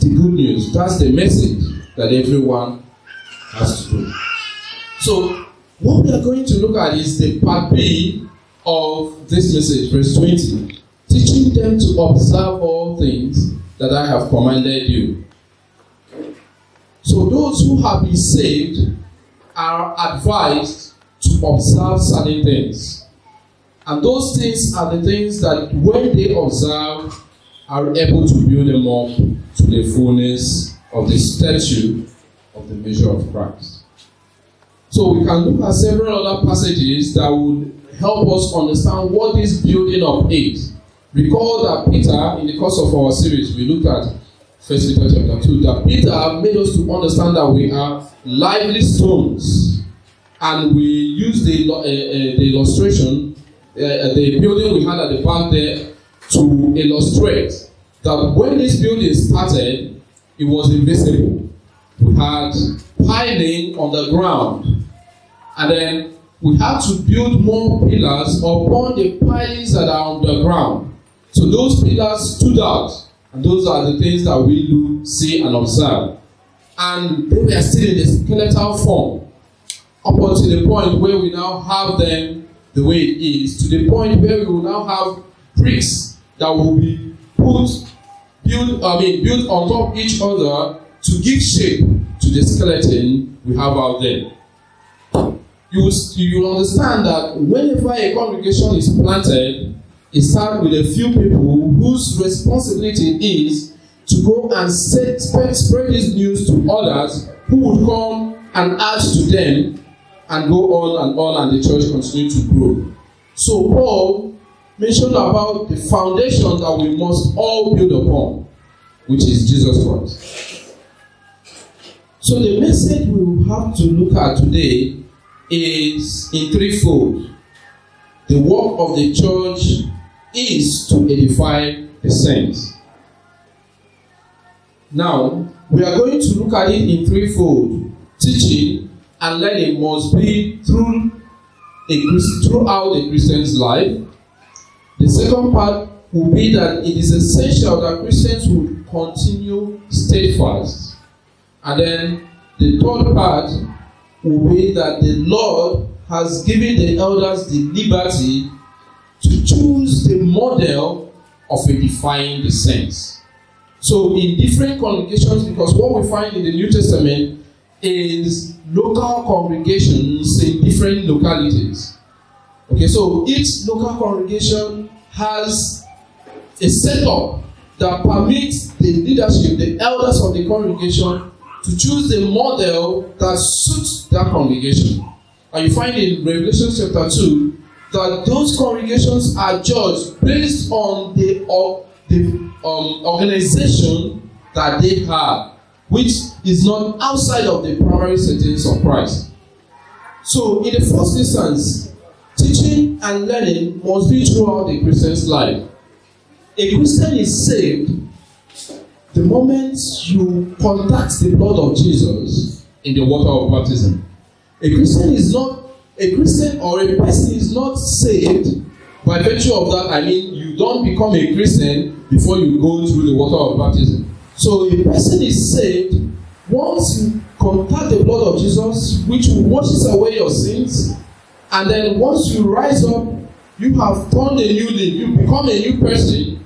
the good news. That's the message that everyone has to do. So, what we are going to look at is the part B of this message, verse 20. Teaching them to observe all things that I have commanded you. So those who have been saved are advised to observe certain things. And those things are the things that when they observe are able to build them up to the fullness of the stature of the measure of Christ. So we can look at several other passages that would help us understand what this building up is. Recall that Peter, in the course of our series, we looked at 1 Peter chapter 2, that Peter made us to understand that we are lively stones. And we use the illustration, the building we had at the back there, to illustrate that when this building started, it was invisible. We had piling on the ground. And then we had to build more pillars upon the pilings that are on the ground. So those pillars stood out, and those are the things that we do, see, and observe. And they were still in the skeletal form, up until the point where we now have them the way it is, to the point where we will now have bricks that will be built on top of each other to give shape to the skeleton we have out there. You will understand that whenever a congregation is planted, it starts with a few people whose responsibility is to go and spread this news to others who would come and add to them and go on, and the church continue to grow. So Paul mentioned about the foundation that we must all build upon, which is Jesus Christ. So the message we will have to look at today is in threefold. The work of the church is to edify the saints. Now, we are going to look at it in threefold. Teaching and learning must be throughout the Christian's life. The second part will be that it is essential that Christians will continue steadfast. And then the third part will be that the Lord has given the elders the liberty to choose the model of edifying the saints. So in different congregations, because what we find in the New Testament is local congregations in different localities. Okay, so each local congregation has a setup that permits the leadership, the elders of the congregation, to choose the model that suits that congregation. And you find in Revelation chapter 2 that those congregations are judged based on the organization that they have, which is not outside of the primary settings of Christ. So in the first instance, teaching and learning must be throughout the Christian's life. A Christian is saved the moment you contact the blood of Jesus in the water of baptism. A Christian or a person is not saved by virtue of that. I mean, you don't become a Christian before you go through the water of baptism. So a person is saved once you contact the blood of Jesus, which washes away your sins, and then once you rise up, you have turned a new leaf, you become a new person,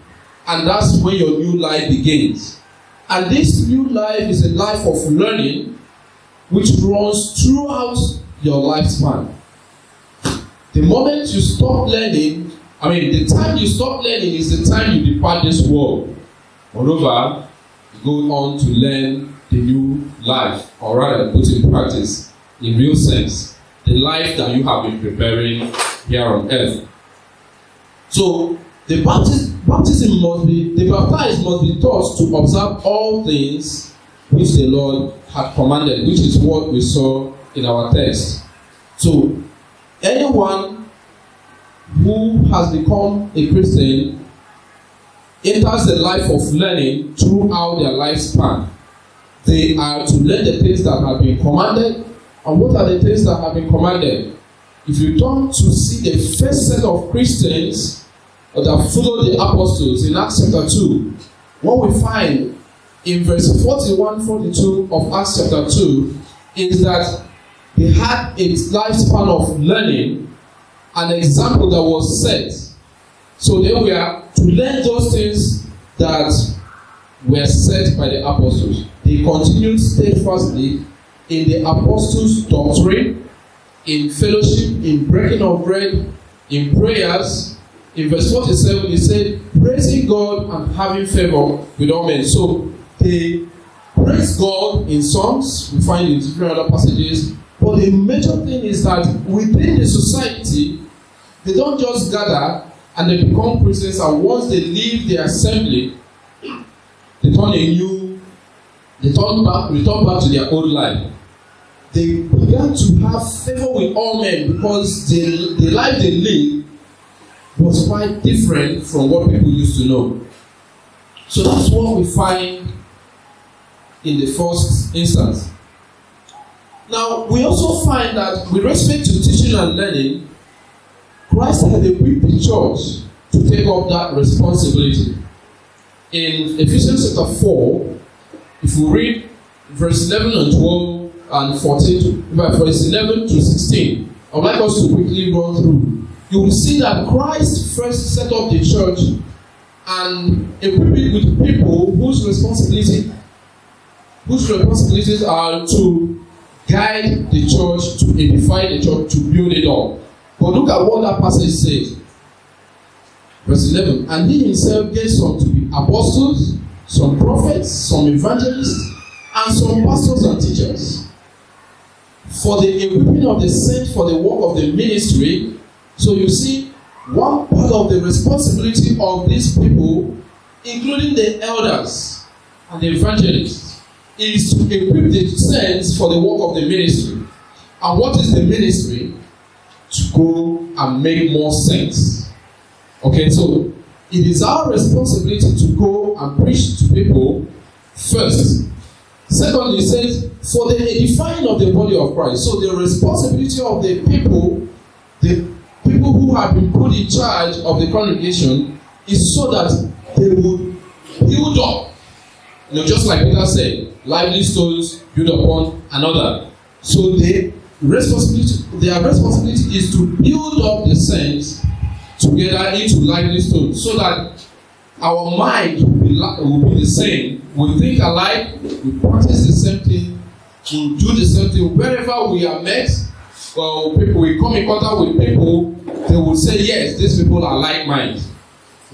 and that's when your new life begins. And this new life is a life of learning which runs throughout your lifespan. The moment you stop learning, the time you stop learning is the time you depart this world. Moreover, you go on to learn the new life, or rather put in practice, in real sense, the life that you have been preparing here on earth. So, the baptized must be taught to observe all things which the Lord had commanded, which is what we saw in our text. So, anyone who has become a Christian enters the life of learning throughout their lifespan. They are to learn the things that have been commanded. And what are the things that have been commanded? If you turn to see the first set of Christians that followed the apostles in Acts chapter 2, what we find in verse 41, 42 of Acts chapter 2 is that they had a lifespan of learning, an example that was set. So they were to learn those things that were set by the apostles. They continued steadfastly in the apostles' doctrine, in fellowship, in breaking of bread, in prayers. In verse 47, he said, praising God and having favor with all men. So they praise God in songs, we find in different other passages. But the major thing is that within the society, they don't just gather and they become Christians, and once they leave the assembly, they return back to their old life. They began to have favor with all men because the life they lived was quite different from what people used to know. So that's what we find in the first instance. Now, we also find that with respect to teaching and learning, Christ had equipped the church to take up that responsibility. In Ephesians chapter 4, if we read verse 11 and 12 and 14, verse 11 to 16, I would like us to quickly run through. You will see that Christ first set up the church and equipped it with people whose responsibilities are to guide the church, to edify the church, to build it up. But look at what that passage says. Verse 11, and he himself gave some to be apostles, some prophets, some evangelists, and some pastors and teachers, for the equipping of the saints for the work of the ministry. So you see, one part of the responsibility of these people, including the elders and the evangelists, is to equip the saints for the work of the ministry. And what is the ministry? To go and make more saints. Okay, so it is our responsibility to go and preach to people first. Secondly, it says, for the edifying of the body of Christ. So the responsibility of the people who have been put in charge of the congregation, is so that they would build up. Just like Peter said, lively stones build upon another. So their responsibility is to build up the saints together into lively stones, so that our mind will be the same. We think alike, we practice the same thing, we do the same thing. Wherever we are met, people, we come in contact with people, they will say, yes, these people are like minded.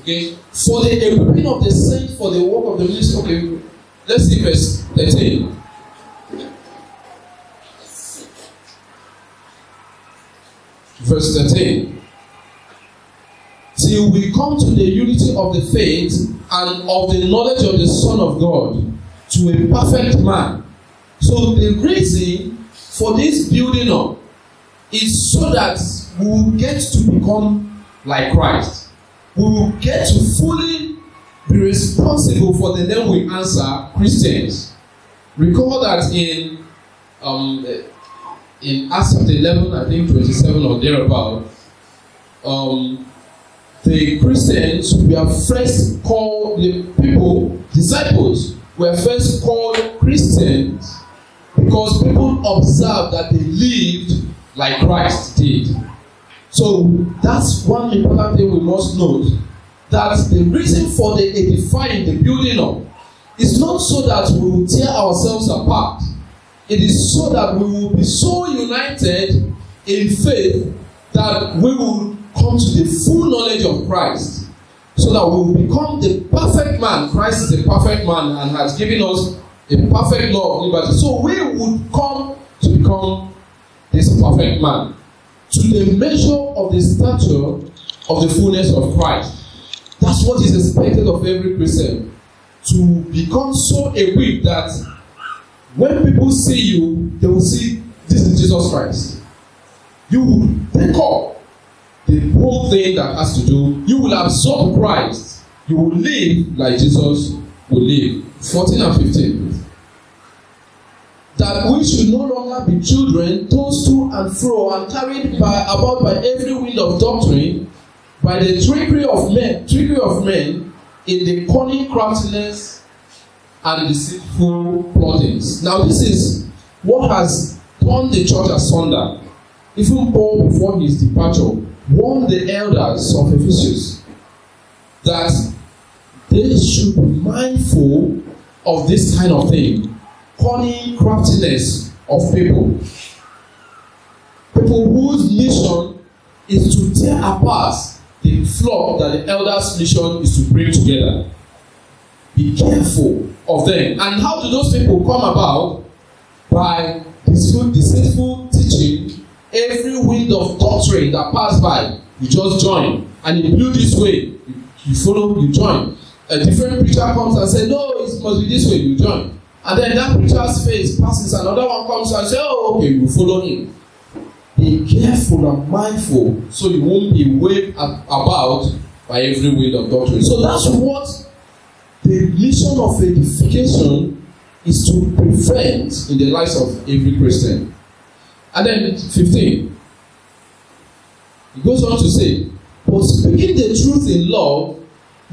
Okay? For the equipping of the saints for the work of the ministry. Okay, let's see verse 13. Verse 13. Till we come to the unity of the faith and of the knowledge of the Son of God, to a perfect man. So the reason for this building up is so that we will get to become like Christ. We will get to fully be responsible for the name we answer, Christians. Recall that in Acts chapter 11, I think 27 or thereabout, the Christians were first called, the people, disciples, were first called Christians because people observed that they lived like Christ did. So that's one important thing we must note, that the reason for the edifying, the building up, is not so that we will tear ourselves apart. It is so that we will be so united in faith that we will come to the full knowledge of Christ, so that we will become the perfect man. Christ is a perfect man and has given us a perfect law of liberty. So we would come to become this perfect man, to the measure of the stature of the fullness of Christ. That's what is expected of every Christian, to become so equipped that when people see you, they will see this is Jesus Christ. You will take up the whole thing that has to do. You will absorb Christ. You will live like Jesus will live. 14 and 15. That we should no longer be children, tossed to and fro and carried about by every wind of doctrine, by the trickery of men in the cunning craftiness and deceitful plottings. Now this is what has torn the church asunder. Even Paul, before his departure, warned the elders of Ephesus that they should be mindful of this kind of thing, cunning craftiness of people. People whose mission is to tear apart the flock that the elders' mission is to bring together. Be careful of them. And how do those people come about? By deceitful teaching. Every wind of doctrine that pass by, you just join. And it blew this way, you follow, you join. A different preacher comes and says, no, it must be this way, you join. And then that preacher's face passes, another one comes and says, oh, okay, you follow him. Be careful and mindful so you won't be waved about by every wind of doctrine. So that's what the mission of edification is to prevent in the lives of every Christian. And then 15. It goes on to say, but speaking the truth in love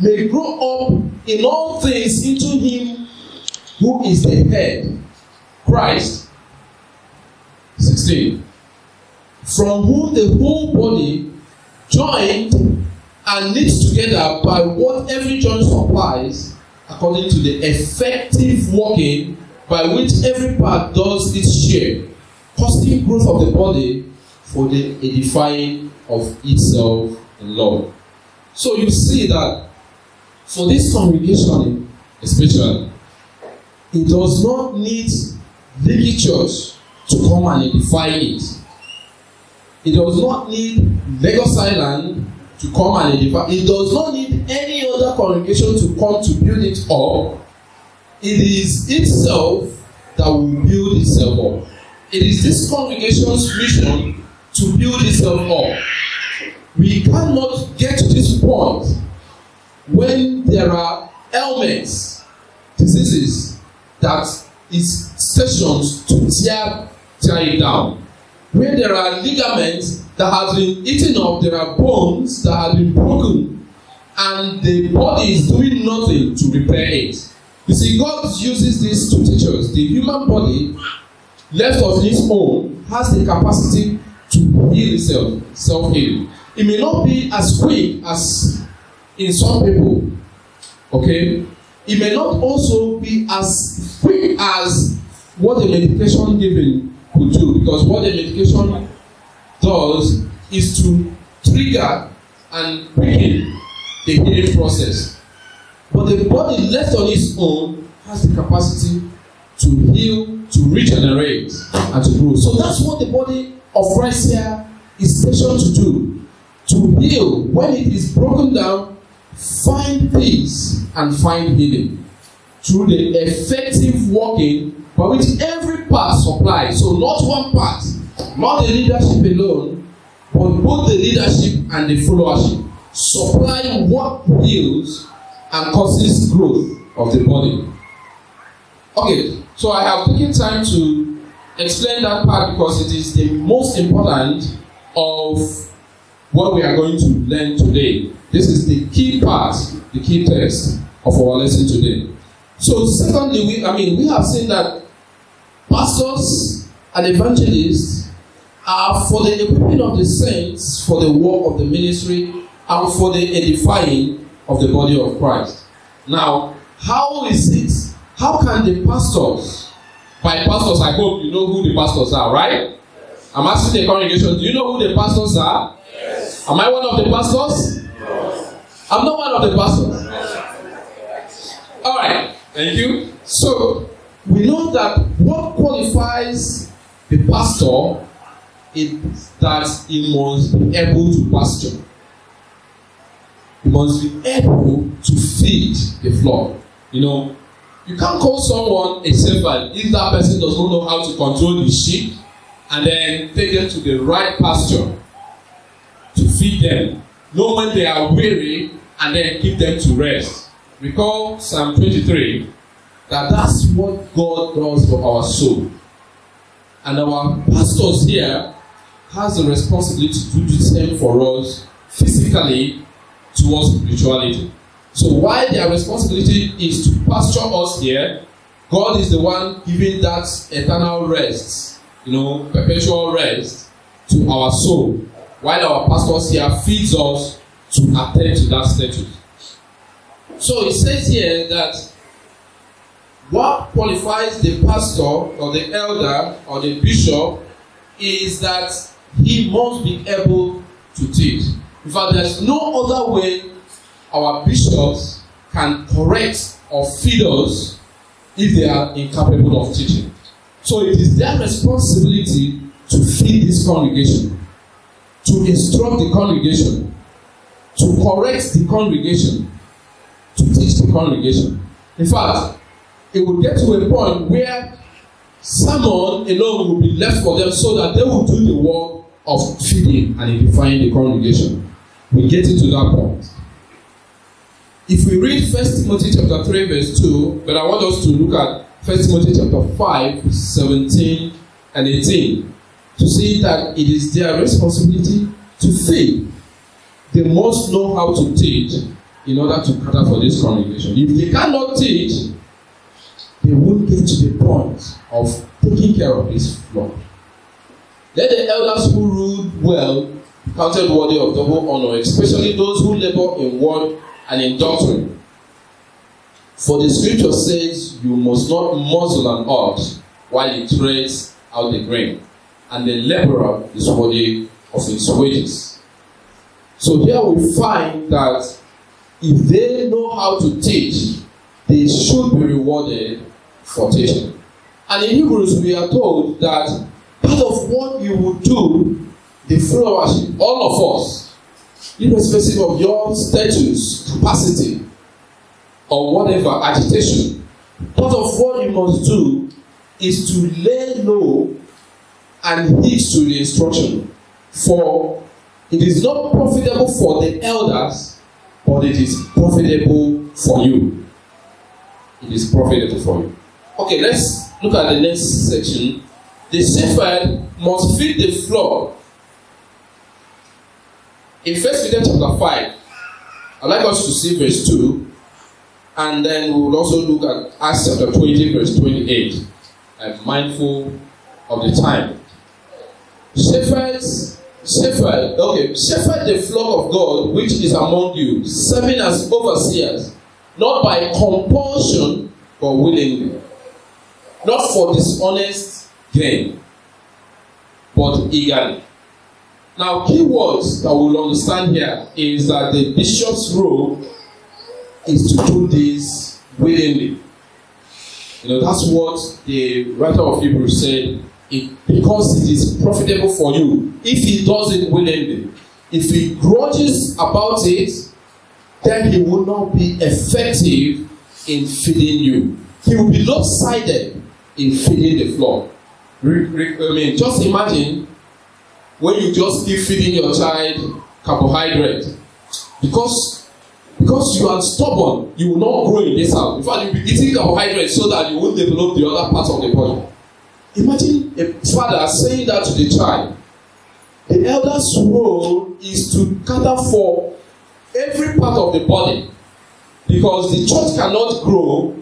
may grow up in all things into him who is the head, Christ. 16. From whom the whole body, joined and knit together by what every joint supplies, according to the effective working by which every part does its share, causing growth of the body for the edifying of itself in love. So you see that for this congregation especially, it does not need the church to come and edify it. It does not need Lagos Island to come and edify. It does not need any other congregation to come to build it up. It is itself that will build itself up. It is this congregation's mission to build itself up. We cannot get to this point when there are ailments, diseases that is stationed to tear it down. Where there are ligaments that have been eaten up, there are bones that have been broken, and the body is doing nothing to repair it. You see, God uses this to teach us. The human body, left of its own, has the capacity to heal itself, self-healing. It may not be as quick as in some people, okay? It may not also be as quick as what the medication given could do, because what the medication does is to trigger and quicken the healing process. But the body left on its own has the capacity to heal, to regenerate, and to grow. So that's what the body of Christ here is stationed to do. To heal when it is broken down, find peace and find healing through the effective working by which every part supplies. So not one part, not the leadership alone, but both the leadership and the followership supply what heals and causes growth of the body. Okay, so I have taken time to explain that part because it is the most important of what we are going to learn today. This is the key part, the key text of our lesson today. So secondly, we have seen that pastors and evangelists are for the equipping of the saints, for the work of the ministry, and for the edifying of the body of Christ. Now, how is it? How can the pastors, by pastors I hope you know who the pastors are, right? I'm asking the congregation, do you know who the pastors are? Yes. Am I one of the pastors? No. I'm not one of the pastors. All right, thank you. So, we know that what qualifies the pastor is that he must be able to pasture. He must be able to feed the flock. You know, you can't call someone a shepherd if that person does not know how to control the sheep and then take them to the right pasture to feed them. Know when they are weary and then keep them to rest. Recall Psalm 23. That's what God does for our soul. And our pastors here has the responsibility to do the same for us physically towards spirituality. So while their responsibility is to pasture us here, God is the one giving that eternal rest, perpetual rest to our soul, while our pastors here feeds us to attend to that status. So it says here that what qualifies the pastor or the elder or the bishop is that he must be able to teach. In fact, there's no other way our bishops can correct or feed us if they are incapable of teaching. So it is their responsibility to feed this congregation, to instruct the congregation, to correct the congregation, to teach the congregation. In fact, it will get to a point where sermon alone will be left for them so that they will do the work of feeding and edifying the congregation. We get into that point. If we read 1 Timothy chapter 3 verse 2, but I want us to look at 1 Timothy chapter 5, 17 and 18 to see that it is their responsibility to feed. They must know how to teach in order to cater for this congregation. If they cannot teach, they won't get to the point of taking care of this flock. Let the elders who ruled well be counted worthy of double honor, especially those who labor in word and in doctrine. For the scripture says, you must not muzzle an ox while it treads out the grain, and the laborer is worthy of his wages. So here we find that if they know how to teach, they should be rewarded for teaching. And in Hebrews we are told that part of what you will do, the followership, all of us, irrespective of your status, capacity, or whatever, agitation, part of what you must do is to lay low and heed to the instruction. For it is not profitable for the elders, but it is profitable for you. It is profitable for you. Okay, let's look at the next section. The shepherd must feed the flock. In 1 Peter chapter 5, I'd like us to see verse 2, and then we will also look at Acts chapter 20, verse 28. I'm mindful of the time. Shepherd the flock of God which is among you, serving as overseers, not by compulsion, but willingly, not for dishonest gain, but eagerly. Now, key words that we'll understand here is that the bishop's role is to do this willingly. That's what the writer of Hebrews said, because it is profitable for you. If he does it willingly, if he grudges about it, then he will not be effective in feeding you. He will be lopsided in feeding the flock. Just imagine when you just keep feeding your child carbohydrate. Because you are stubborn, you will not grow in this house. In fact, you'll be eating carbohydrate so that you won't develop the other parts of the body. Imagine a father saying that to the child. The elder's role is to cater for every part of the body, because the church cannot grow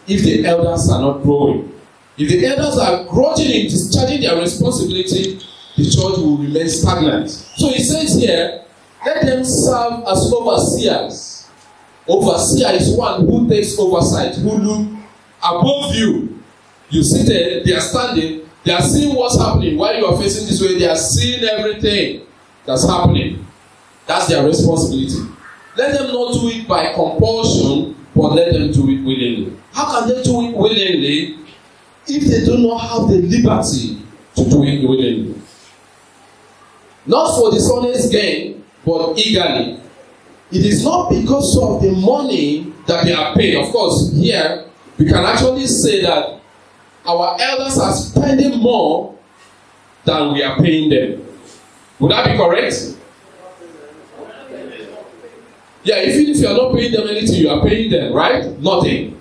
if the elders are not growing. If the elders are grudging in discharging their responsibility, the church will remain stagnant. So he says here, let them serve as overseers. Overseer is one who takes oversight, who look above you. You sit there, they are standing, they are seeing what's happening. While you are facing this way, they are seeing everything that's happening. That's their responsibility. Let them not do it by compulsion, but let them do it willingly. How can they do it willingly if they do not have the liberty to do it willingly? Not for dishonest gain, but eagerly. It is not because of the money that they are paid. Of course, here we can actually say that our elders are spending more than we are paying them. Would that be correct? Yeah, even if you are not paying them anything, you are paying them, right? Nothing.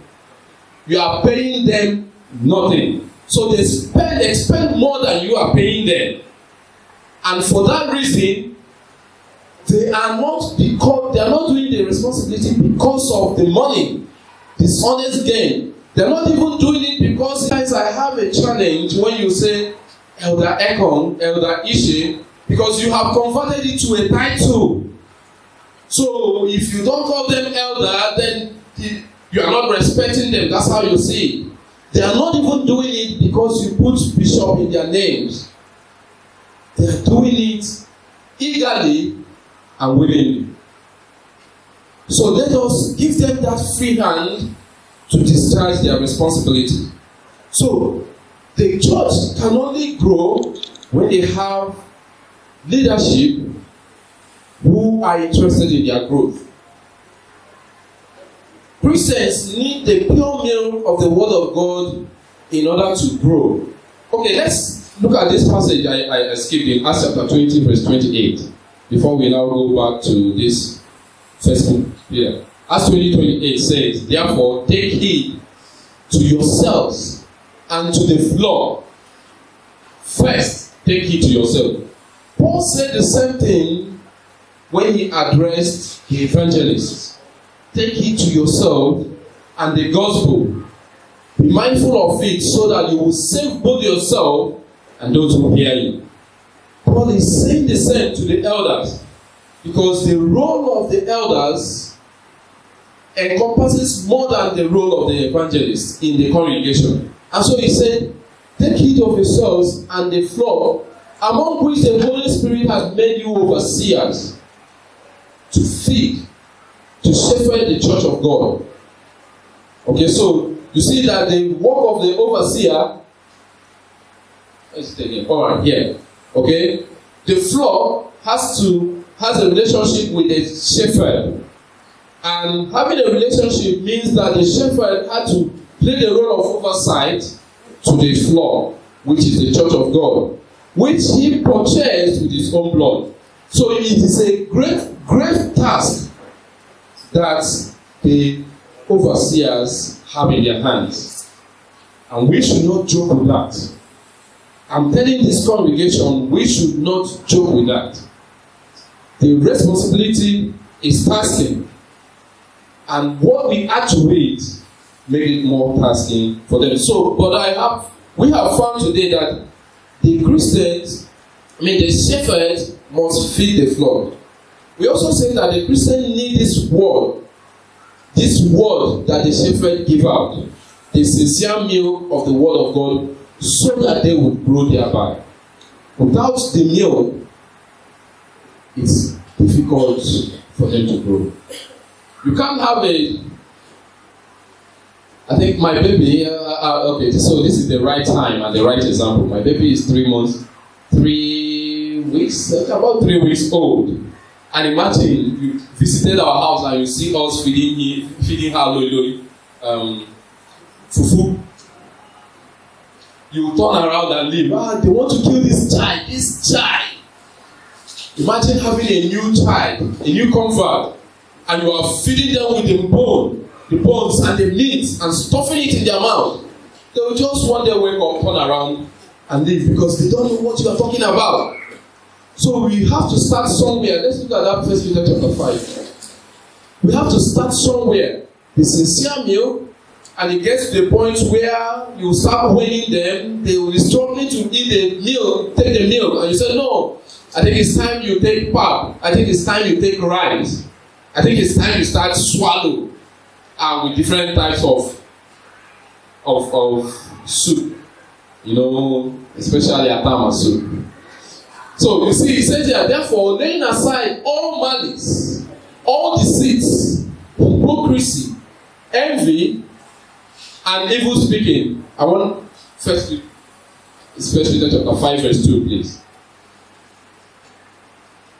You are paying them nothing. So they spend more than you are paying them. And for that reason, They are not doing the responsibility because of the money, dishonest gain. They're not even doing it because, guys, I have a challenge when you say Elder Ekong, Elder Ishe, because you have converted it to a title. So if you don't call them elder, then you are not respecting them. That's how you see it. They are not even doing it because you put bishop in their names. They are doing it eagerly and willingly. So let us give them that free hand to discharge their responsibility. So the church can only grow when they have leadership who are interested in their growth. Christians need the pure milk of the Word of God in order to grow. Okay, let's look at this passage I skipped in Acts chapter 20, verse 28. Before we now go back to this first book here. Acts 20:28 says, therefore, take heed to yourselves and to the flock. First, take heed to yourself. Paul said the same thing when he addressed the evangelists. Take heed to yourself and the gospel. Be mindful of it so that you will save both yourself and those who hear you. Paul is saying the same to the elders because the role of the elders encompasses more than the role of the evangelists in the congregation. And so he said, take heed of yourselves and the flock, among which the Holy Spirit has made you overseers, to feed, to shepherd the church of God. Okay, so you see that the work of the overseer, let's take it. All right, here. Okay, the flock has a relationship with the shepherd, and having a relationship means that the shepherd had to play the role of oversight to the flock, which is the church of God, which he purchased with his own blood. So it is a great task that the overseers have in their hands, and we should not joke with that. I'm telling this congregation, we should not joke with that. The responsibility is tasking, and what we add to it make it more tasking for them. So, but we have found today that the Christians, the shepherd must feed the flock. We also say that the Christian need this word that the shepherd give out, the sincere milk of the word of God, so that they would grow thereby. Without the milk, it's difficult for them to grow. You can't have I think my baby, okay, so this is the right time and the right example. My baby is 3 months, 3 weeks, about 3 weeks old. And imagine you visited our house and you see us feeding her loi fufu. You turn around and leave. They want to kill this child. Imagine having a new child, a new convert, and you are feeding them with the bones and the meat and stuffing it in their mouth. They will just one day wake up, turn around and leave because they don't know what you are talking about. So we have to start somewhere. Let's look at that 1 Peter chapter 5. We have to start somewhere. The sincere milk, and it gets to the point where you start weighing them. They will be struggling to eat the milk, take the milk, and you say, no, I think it's time you take pap. I think it's time you take rice. I think it's time you start swallow with different types of soup. Especially atama soup. So you see, he says here, therefore, laying aside all malice, all deceits, hypocrisy, envy, and evil speaking. I want first Peter chapter 5, verse 2, please.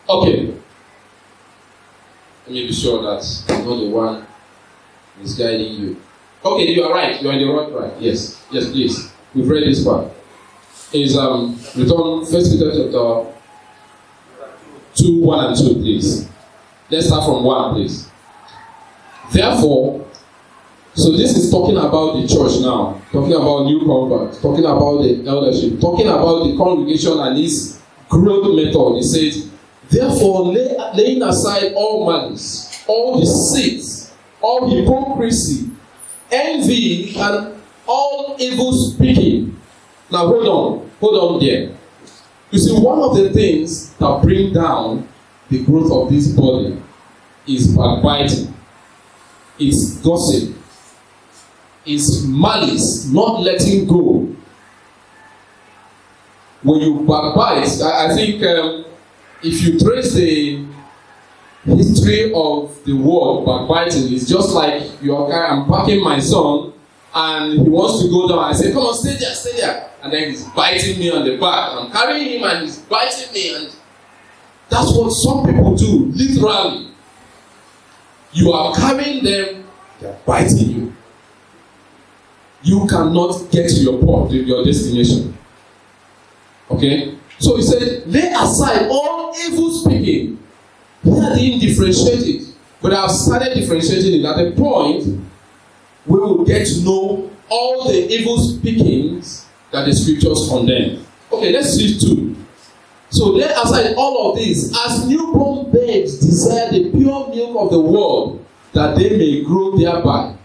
Okay. Let me be sure that I'm not the one misguiding you. Okay, you are right. You are in the right. Yes, please. We've read this part. Is return 1 Peter chapter 2, 1 and 2, please. Let's start from 1, please. Therefore, so this is talking about the church now, talking about new converts, talking about the eldership, talking about the congregation and its growth method. It says, Therefore, laying aside all malice, all deceit, all hypocrisy, envy, and all evil speaking. Now hold on there. You see, one of the things that bring down the growth of this body is backbiting, it's gossip, it's malice, not letting go. When you backbite, I think if you trace the history of the word backbiting, it's just like I'm packing my son and he wants to go down. I say, come on, stay there. And then he's biting me on the back. I'm carrying him and he's biting me. And that's what some people do, literally. You are carrying them, they're biting you. You cannot get to your destination. Okay? So he said, lay aside all evil speaking. Here I didn't differentiate it, but I've started differentiating it. At the point, we will get to know all the evil speakings that the scriptures condemn. Okay, let's see two. So lay aside all of this, as newborn babes desire the pure milk of the word, that they may grow thereby.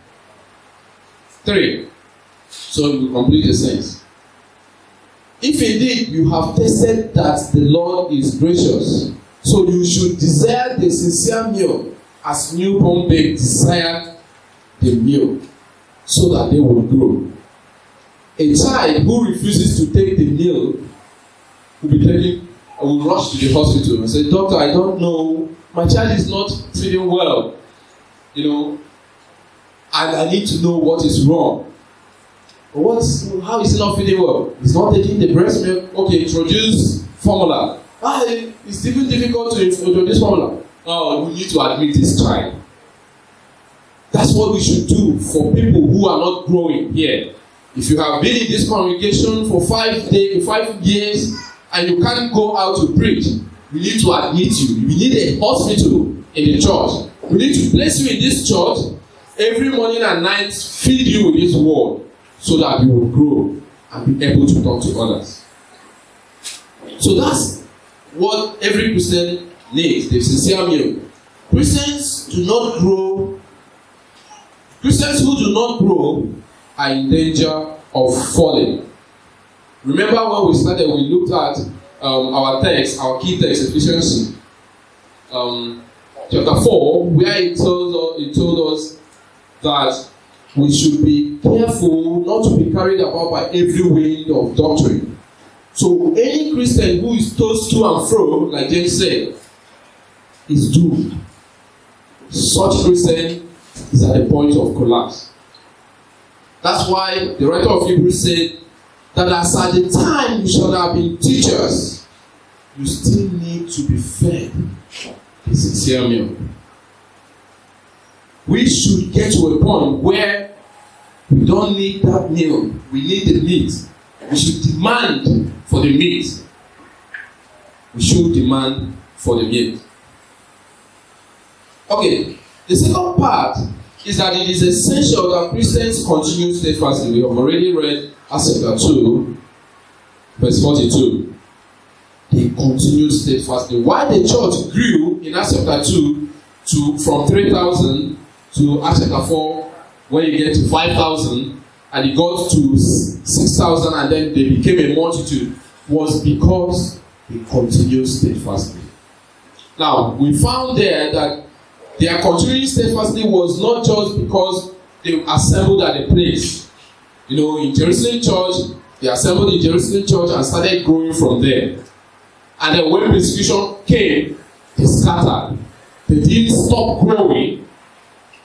3. So we complete the sense. If indeed you have tasted that the Lord is gracious, so you should desire the sincere milk, as newborn babes desire the milk, so that they will grow. A child who refuses to take the milk will rush to the hospital and say, doctor, I don't know, my child is not feeling well, and I need to know what is wrong. How is he not feeling well? He's not taking the breast milk. Okay, introduce formula. It's even difficult to introduce formula. Oh, we need to admit this child. That's what we should do for people who are not growing here. If you have been in this congregation for 5 years and you can't go out to preach, we need to admit you. We need a hospital in the church. We need to place you in this church every morning and night, feed you with this word, so that you will grow and be able to talk to others. So that's what every Christian needs, the sincere milk. Christians who do not grow are in danger of falling. Remember when we started, we looked at our key text, Ephesians chapter 4, where it told us that we should be careful not to be carried about by every wind of doctrine. So any Christian who is tossed to and fro, like James said, is doomed. Such Christian is at the point of collapse. That's why the writer of Hebrews said that as at the time you shall have been teachers, you still need to be fed the sincere milk. We should get to a point where we don't need that milk. We need the meat. We should demand for the meat. We should demand for the meat. Okay, the second part is that it is essential that Christians continue steadfastly. We have already read Acts chapter 2, verse 42. They continued steadfastly. Why the church grew in Acts chapter 2 from 3,000 to Acts chapter 4, when you get to 5,000, and it got to 6,000, and then they became a multitude, was because they continued steadfastly. Now, we found there that their continuing steadfastly was not just because they assembled at a place. In Jerusalem church, they assembled in Jerusalem church and started growing from there. And then when persecution came, they scattered. They didn't stop growing.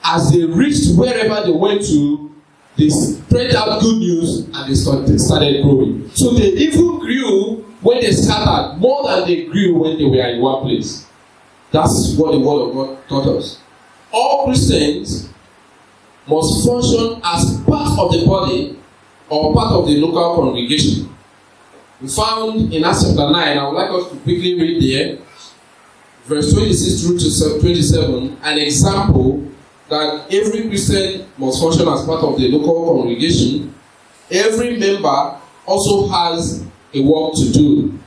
As they reached wherever they went to, they spread out good news and they started growing. So they even grew when they scattered more than they grew when they were in one place. That's what the Word of God taught us. All Christians must function as part of the body or part of the local congregation. We found in Acts chapter 9, I would like us to quickly read there, verse 26 through to 27, an example that every Christian must function as part of the local congregation. Every member also has a work to do.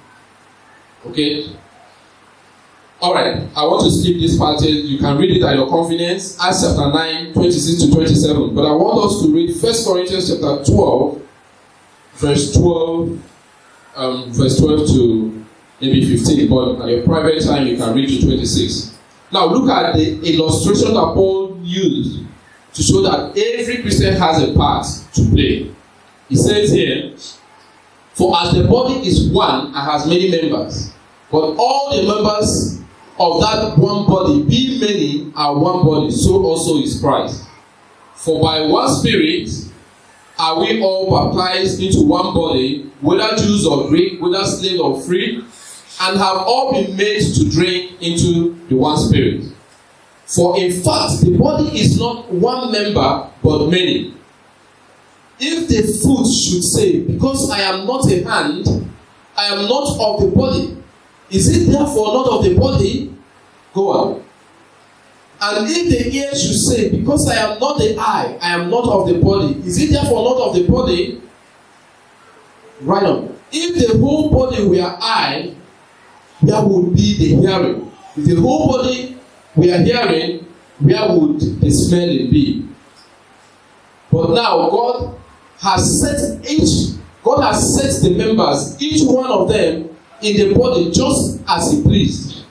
Okay? Alright, I want to skip this part. You can read it at your convenience. Acts chapter 9, 26 to 27. But I want us to read 1 Corinthians chapter 12, verse 12 to maybe 15. But at your private time, you can read to 26. Now look at the illustration that Paul used to show that every Christian has a part to play. He says here, for as the body is one and has many members, but all the members of that one body, being many, are one body, so also is Christ. For by one Spirit are we all baptized into one body, whether Jews or Greek, whether slave or free, and have all been made to drink into the one Spirit. For in fact, the body is not one member, but many. If the foot should say, because I am not a hand, I am not of the body, is it therefore not of the body? Go on. And if the ear should say, because I am not the eye, I am not of the body, is it therefore not of the body? Right on. If the whole body were eye, where would be the hearing? If the whole body were hearing, where would the smelling be? But now God has set the members, each one of them, in the body just as He pleased.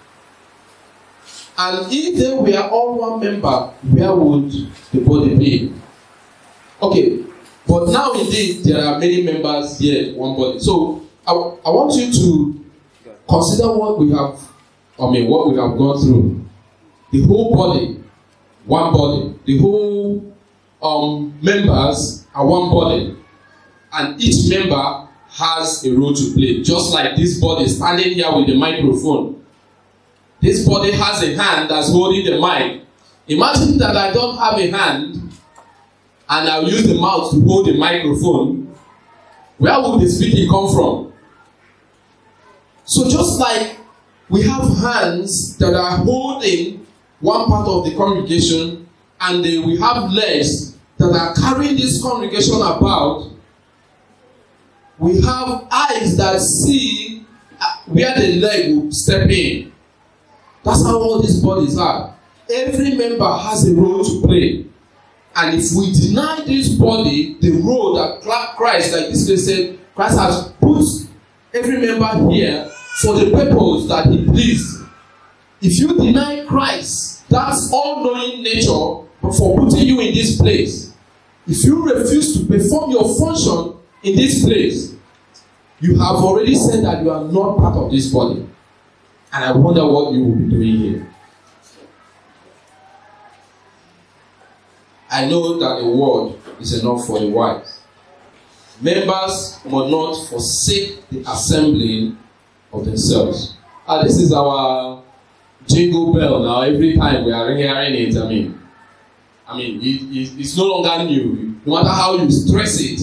And if they were all one member, where would the body be? Okay, but now indeed there are many members here, one body. So I want you to consider what we have gone through. The whole body, one body. The whole members are one body, and each member has a role to play. Just like this body standing here with the microphone. This body has a hand that's holding the mic. Imagine that I don't have a hand and I'll use the mouth to hold the microphone. Where would the speaking come from? So just like we have hands that are holding one part of the congregation, and we have legs that are carrying this congregation about, we have eyes that see where the leg will step in. That's how all these bodies are. Every member has a role to play. And if we deny this body the role that Christ, like this place said, Christ has put every member here for the purpose that He pleased. If you deny Christ, that's all-knowing nature for putting you in this place. If you refuse to perform your function in this place, you have already said that you are not part of this body. And I wonder what you will be doing here. I know that the word is enough for the wise. Members must not forsake the assembling of themselves. This is our jingle bell now. Every time we are hearing it, it's no longer new. No matter how you stress it,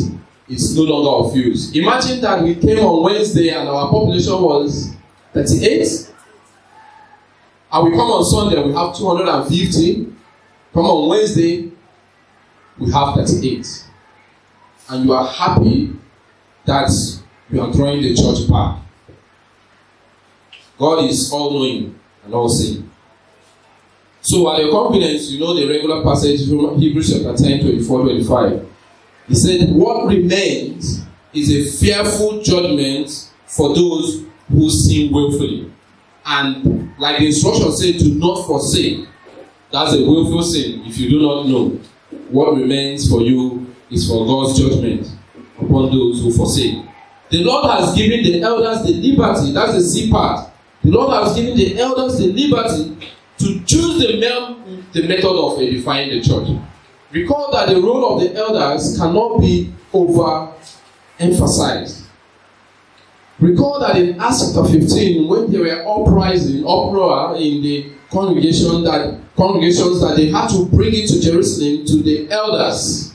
it's no longer of use. Imagine that we came on Wednesday and our population was 38. And we come on Sunday, we have 250. Come on Wednesday, we have 38. And you are happy that you are drawing the church back. God is all-knowing and all-seeing. So at your confidence, you know the regular passage from Hebrews chapter 10, 24, 25. He said, what remains is a fearful judgment for those who sin willfully. And like the instruction said, do not forsake. That's a willful sin if you do not know. What remains for you is for God's judgment upon those who forsake. The Lord has given the elders the liberty, that's the C part. The Lord has given the elders the liberty to choose the method of edifying the church. Recall that the role of the elders cannot be overemphasized. Recall that in Acts chapter 15, when they were uproar in the congregations that they had to bring it to Jerusalem to the elders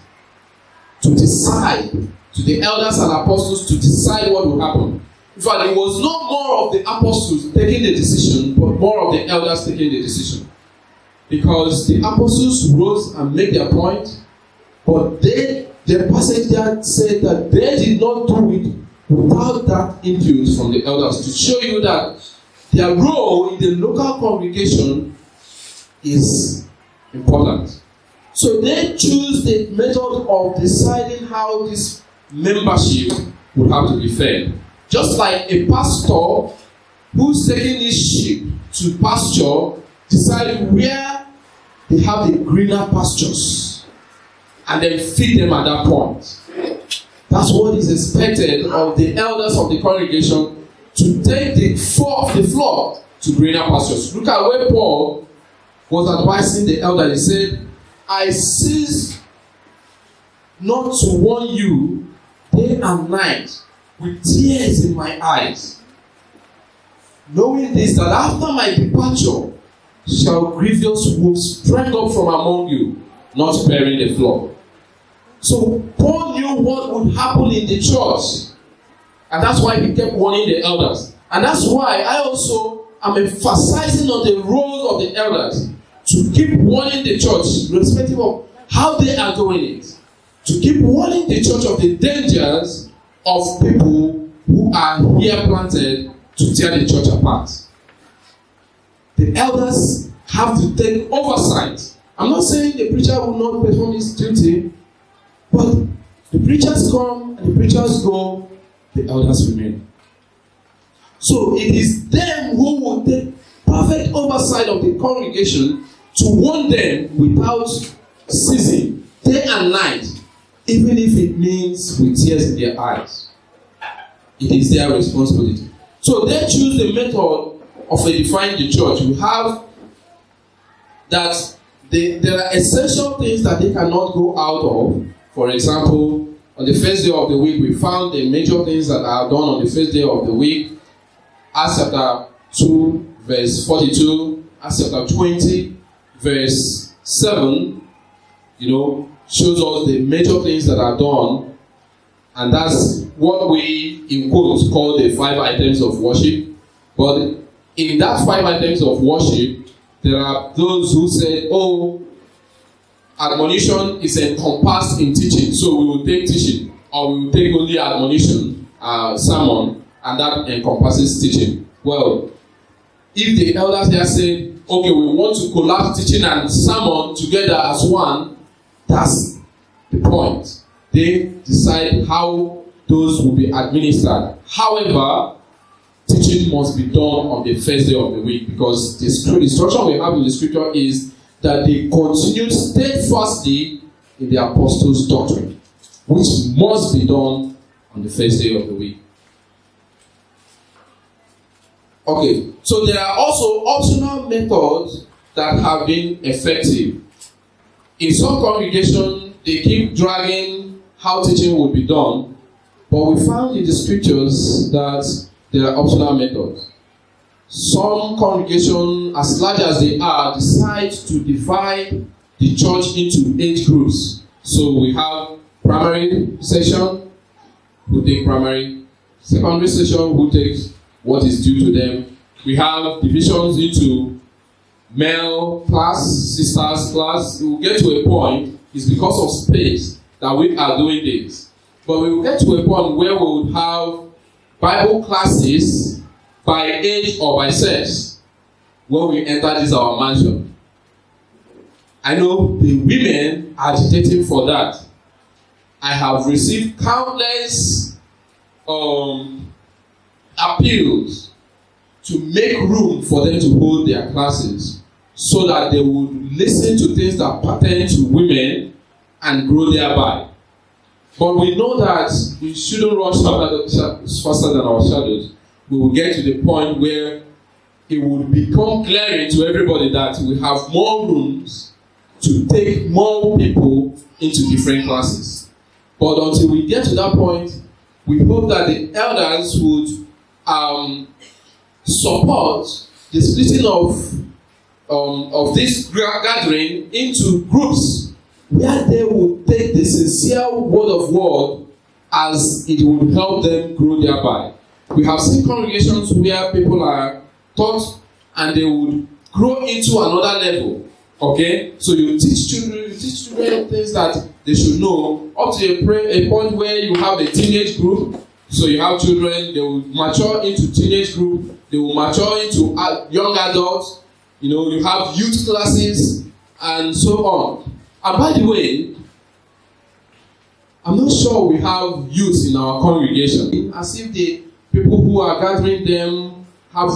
to decide, to the elders and apostles to decide what would happen. In fact, it was not more of the apostles taking the decision, but more of the elders taking the decision. Because the apostles rose and made their point, but the passage there said that they did not do it without that input from the elders to show you that their role in the local congregation is important. So they choose the method of deciding how this membership would have to be fed. Just like a pastor who's taking his sheep to pasture, decide where they have the greener pastures and then feed them at that point. That's what is expected of the elders of the congregation, to take the flock to greener pastures. Look at where Paul was advising the elder. He said, I cease not to warn you day and night with tears in my eyes, knowing this, that after my departure shall grievous wolves spring up from among you, not sparing the flock. So Paul knew what would happen in the church, and that's why he kept warning the elders. And that's why I also am emphasizing on the role of the elders to keep warning the church, irrespective of how they are doing it, to keep warning the church of the dangers of people who are here planted to tear the church apart. The elders have to take oversight. I'm not saying the preacher will not perform his duty, but the preachers come and the preachers go, the elders remain. So it is them who will take perfect oversight of the congregation to warn them without ceasing, day and night, even if it means with tears in their eyes. It is their responsibility. So they choose the method of edifying the church. We have that there are essential things that they cannot go out of. For example, on the first day of the week, we found the major things that are done on the first day of the week. Acts chapter 2, verse 42, Acts chapter 20, verse 7, shows us the major things that are done. And that's what we, in quotes, call the 5 items of worship. But in that 5 items of worship, there are those who say, admonition is encompassed in teaching, so we will take teaching, or we will take only admonition, sermon, and that encompasses teaching. Well, if the elders there say, okay, we want to collapse teaching and sermon together as one, that's the point. They decide how those will be administered. However, teaching must be done on the first day of the week, because the instruction we have in the scripture is that they continued steadfastly in the apostles' doctrine, which must be done on the first day of the week. Okay, so there are also optional methods that have been effective. In some congregations, they keep dragging how teaching will be done, but we found in the scriptures that there are optional methods. Some congregations, as large as they are, decide to divide the church into 8 groups. So we have primary session, who take primary, secondary session, who takes what is due to them. We have divisions into male class, sisters class. We will get to a point, it's because of space that we are doing this. But we will get to a point where we will have Bible classes by age or by sex when we enter this our mansion. I know the women are agitating for that. I have received countless appeals to make room for them to hold their classes so that they would listen to things that pertain to women and grow thereby. But we know that we shouldn't run faster than our shadows. We will get to the point where it will become clear to everybody that we have more rooms to take more people into different classes. But until we get to that point, we hope that the elders would support the splitting of this gathering into groups where they would take the sincere word of God as it would help them grow thereby. We have seen congregations where people are taught and they would grow into another level. Okay? So you teach children things that they should know, up to a point where you have a teenage group, So you have children, they will mature into teenage group, they will mature into young adults, you know, you have youth classes, and so on. And by the way, I'm not sure we have youth in our congregation. As if the people who are gathering them have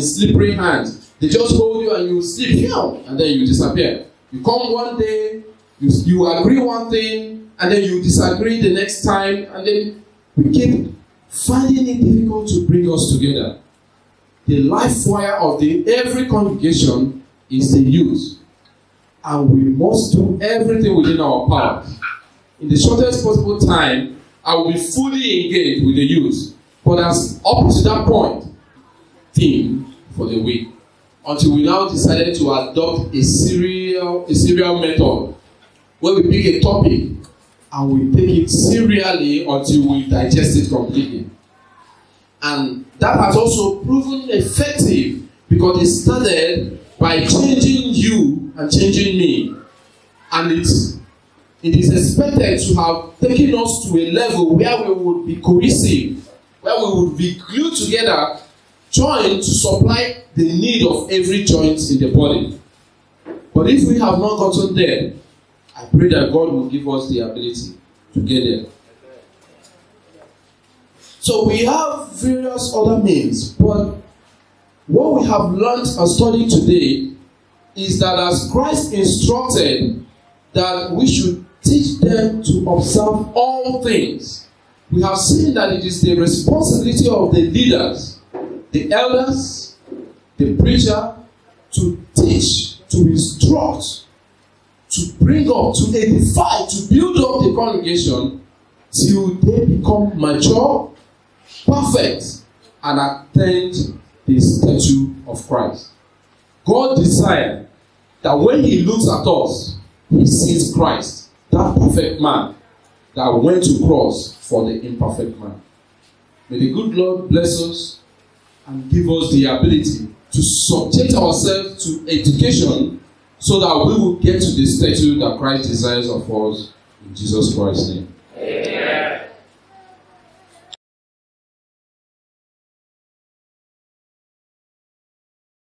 slippery hands. They just hold you and you sleep, and then you disappear. You come one day, you agree one thing, and then you disagree the next time, and then we keep finding it difficult to bring us together. The life wire of every congregation is the youth. And we must do everything within our power. In the shortest possible time, I will be fully engaged with the youth. But as up to that point, theme for the week. Until we now decided to adopt a serial method where we pick a topic and we take it serially until we digest it completely. And that has also proven effective because it started by changing you and changing me. And it is expected to have taken us to a level where we would be cohesive, where we would be glued together, joined to supply the need of every joint in the body. But if we have not gotten there, I pray that God will give us the ability to get there. So we have various other means, but what we have learned and studied today is that as Christ instructed that we should teach them to observe all things, we have seen that it is the responsibility of the leaders, the elders, the preacher, to teach, to instruct, to bring up, to edify, to build up the congregation till they become mature, perfect, and attain the statue of Christ. God desired that when He looks at us, He sees Christ, that perfect man that went to cross for the imperfect man. May the good Lord bless us and give us the ability to subject ourselves to education so that we will get to the statue that Christ desires of us in Jesus Christ's name.